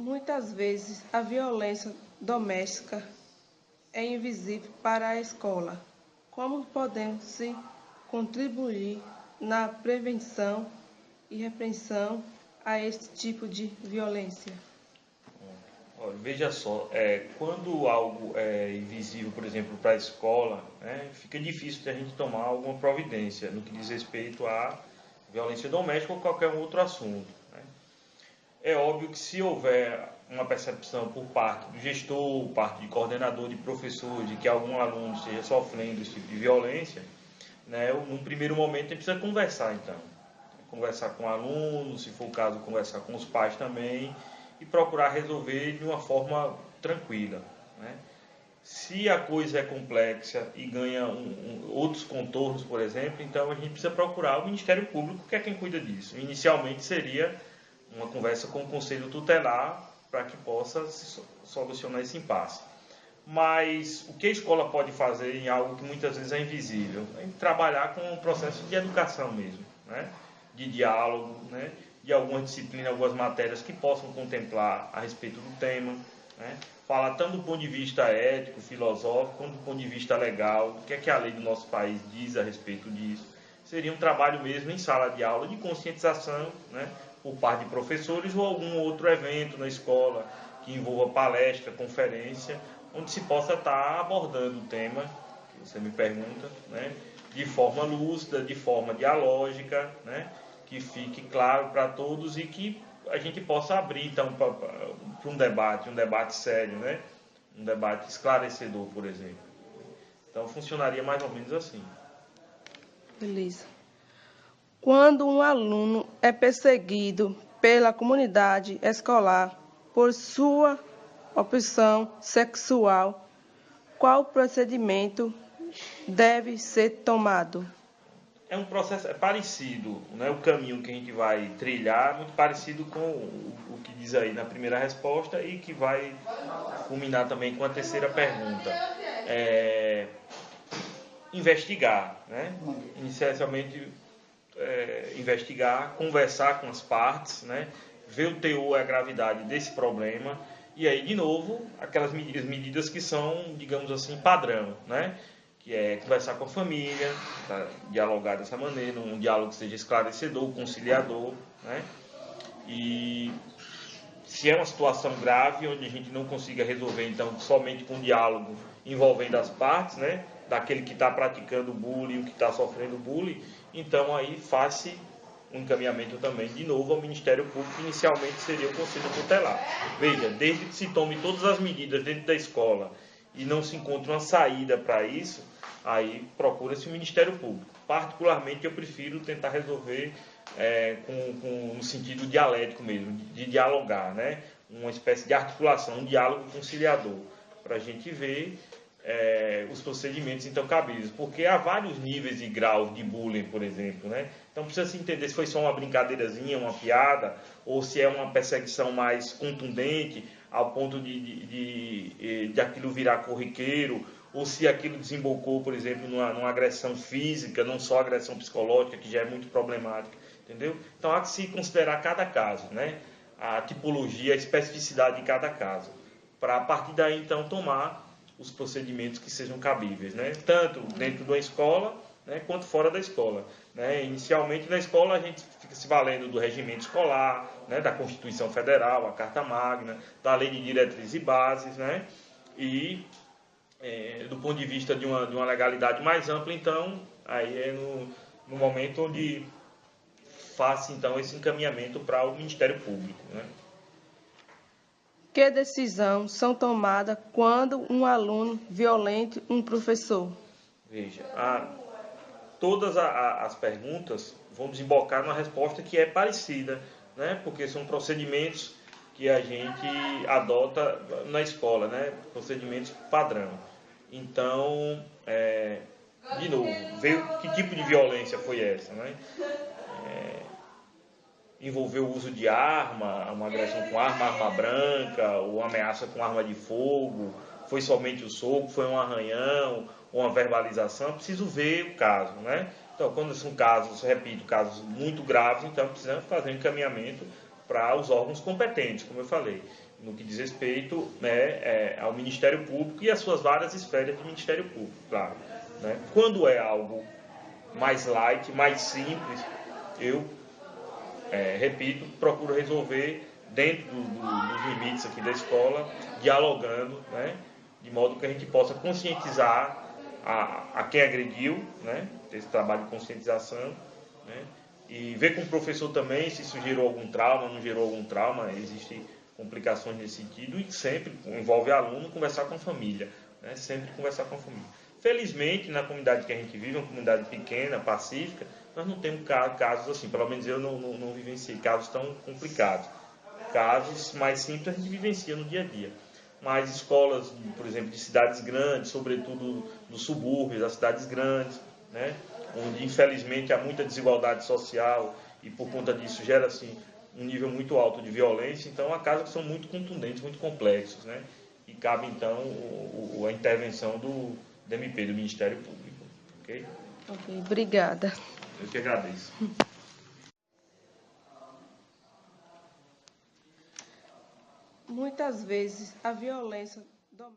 Muitas vezes a violência doméstica é invisível para a escola. Como podemos se contribuir na prevenção e repressão a esse tipo de violência? Olha, veja só, quando algo é invisível, por exemplo, para a escola, né, fica difícil de a gente tomar alguma providência no que diz respeito à violência doméstica ou qualquer outro assunto. Né. É óbvio que se houver uma percepção por parte do gestor, parte de coordenador, de professor, de que algum aluno esteja sofrendo esse tipo de violência, né, num primeiro momento a gente precisa conversar então. Conversar com o aluno, se for o caso, conversar com os pais também, e procurar resolver de uma forma tranquila. Né? Se a coisa é complexa e ganha outros contornos, por exemplo, então a gente precisa procurar o Ministério Público, que é quem cuida disso. Inicialmente seria uma conversa com o Conselho Tutelar para que possa solucionar esse impasse. Mas o que a escola pode fazer em algo que muitas vezes é invisível? É trabalhar com o processo de educação mesmo, né? De diálogo, né? De algumas disciplinas, algumas matérias que possam contemplar a respeito do tema, né? Falar tanto do ponto de vista ético, filosófico, quanto do ponto de vista legal, o que é que a lei do nosso país diz a respeito disso. Seria um trabalho mesmo em sala de aula de conscientização, né? Por parte de professores ou algum outro evento na escola que envolva palestra, conferência, onde se possa estar abordando o tema que você me pergunta, né? De forma lúcida, de forma dialógica, né? Que fique claro para todos e que a gente possa abrir então para um debate sério, né? Um debate esclarecedor, por exemplo. Então funcionaria mais ou menos assim. Beleza. Quando um aluno é perseguido pela comunidade escolar por sua opção sexual, qual procedimento deve ser tomado? É um processo parecido, né? O caminho que a gente vai trilhar, muito parecido com o que diz aí na primeira resposta e que vai culminar também com a terceira pergunta. Investigar, né? Inicialmente, investigar, conversar com as partes, né? Ver o teor e a gravidade desse problema e aí, de novo, aquelas medidas que são, digamos assim, padrão, né? Que é conversar com a família, dialogar dessa maneira, um diálogo que seja esclarecedor, conciliador, né? E se é uma situação grave, onde a gente não consiga resolver, então, somente com diálogo envolvendo as partes, né? Daquele que está praticando bullying, o que está sofrendo bullying, então aí faz-se um encaminhamento também, de novo, ao Ministério Público, que inicialmente seria o Conselho Tutelar. Veja, desde que se tome todas as medidas dentro da escola e não se encontre uma saída para isso, aí procura-se o Ministério Público. Particularmente, eu prefiro tentar resolver no sentido dialético mesmo, de dialogar, né? Uma espécie de articulação, um diálogo conciliador, para a gente ver os procedimentos então cabíveis, porque há vários níveis e graus de bullying, por exemplo, né? Então precisa se entender se foi só uma brincadeirazinha, uma piada, ou se é uma perseguição mais contundente, ao ponto de aquilo virar corriqueiro, ou se aquilo desembocou, por exemplo, numa agressão física, não só agressão psicológica, que já é muito problemática, entendeu? Então há que se considerar cada caso, né? A tipologia, a especificidade de cada caso, para a partir daí então tomar os procedimentos que sejam cabíveis, né? Tanto dentro da escola, né, quanto fora da escola. Né? Inicialmente na escola a gente fica se valendo do regimento escolar, né, da Constituição Federal, a Carta Magna, da Lei de Diretrizes e Bases, né? E do ponto de vista de uma legalidade mais ampla, então, aí é no momento onde faça então esse encaminhamento para o Ministério Público, né? Que decisões são tomadas quando um aluno violenta um professor? Veja, todas as perguntas vão desembocar numa resposta que é parecida, né? Porque são procedimentos que a gente adota na escola, né? Procedimentos padrão. Então, de novo, ver que tipo de violência foi essa, né? Envolveu o uso de arma, uma agressão com arma branca, ou ameaça com arma de fogo, foi somente o soco, foi um arranhão, ou uma verbalização, preciso ver o caso, né? Então, quando são casos, repito, casos muito graves, então precisamos fazer um encaminhamento para os órgãos competentes, como eu falei. no que diz respeito, né, ao Ministério Público e às suas várias esferas de Ministério Público, claro. Né? Quando é algo mais light, mais simples, eu, repito, procuro resolver dentro dos limites aqui da escola, dialogando, né, de modo que a gente possa conscientizar a quem agrediu, né, esse trabalho de conscientização, né, e ver com o professor também se isso gerou algum trauma, não gerou algum trauma, existem complicações nesse sentido, e sempre envolve aluno, conversar com a família, né, sempre conversar com a família. Felizmente, na comunidade que a gente vive, uma comunidade pequena, pacífica, nós não temos casos assim, pelo menos eu não vivenciei casos tão complicados. Casos mais simples a gente vivencia no dia a dia. Mas escolas, por exemplo, de cidades grandes, sobretudo nos subúrbios das cidades grandes, né, onde infelizmente há muita desigualdade social e por conta disso gera assim, um nível muito alto de violência, então há casos que são muito contundentes, muito complexos, né, e cabe então a intervenção do MP, do Ministério Público. Ok? Ok, obrigada. Eu que agradeço. Muitas vezes a violência doméstica